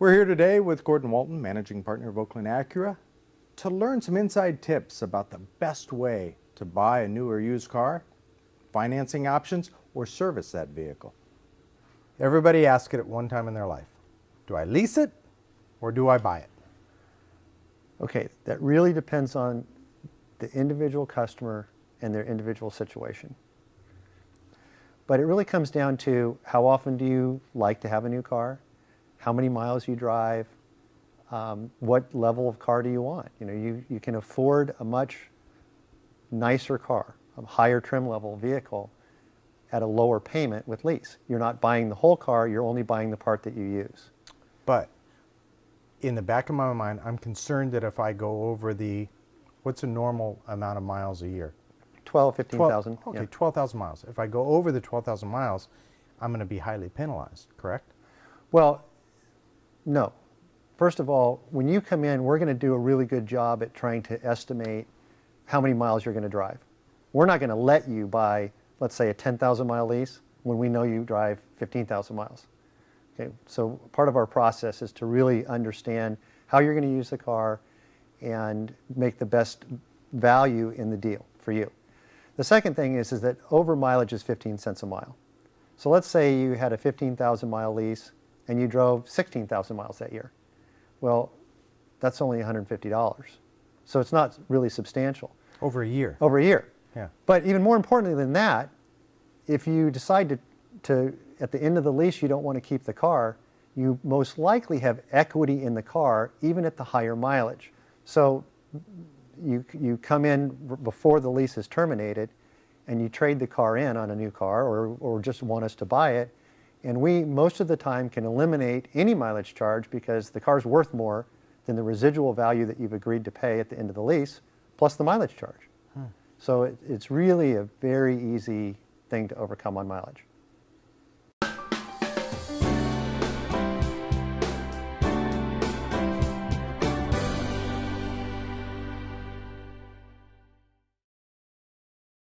We're here today with Gordon Walton, managing partner of Oakland Acura, to learn some inside tips about the best way to buy a new or used car, financing options, or service that vehicle. Everybody asks it at one time in their life. Do I lease it or do I buy it? Okay, that really depends on the individual customer and their individual situation. But it really comes down to how often do you like to have a new car, how many miles you drive, what level of car do you want. You know, you can afford a much nicer car, a higher trim level vehicle at a lower payment with lease. You're not buying the whole car, you're only buying the part that you use. But in the back of my mind, I'm concerned that if I go over what's a normal amount of miles a year? 12, 15,000. Okay, yeah. 12,000 miles. If I go over the 12,000 miles, I'm going to be highly penalized, correct? Well, no. First of all, when you come in, we're going to do a really good job at trying to estimate how many miles you're going to drive. We're not going to let you buy, let's say, a 10,000 mile lease when we know you drive 15,000 miles. Okay, so part of our process is to really understand how you're going to use the car and make the best value in the deal for you. The second thing is that over mileage is 15 cents a mile. So let's say you had a 15,000 mile lease and you drove 16,000 miles that year. Well, that's only $150. So it's not really substantial. Over a year. Over a year. Yeah. But even more importantly than that, if you decide to at the end of the lease you don't want to keep the car, you most likely have equity in the car even at the higher mileage. So you come in before the lease is terminated and you trade the car in on a new car or just want us to buy it, and we most of the time can eliminate any mileage charge because the car's worth more than the residual value that you've agreed to pay at the end of the lease plus the mileage charge. So it's really a very easy thing to overcome on mileage.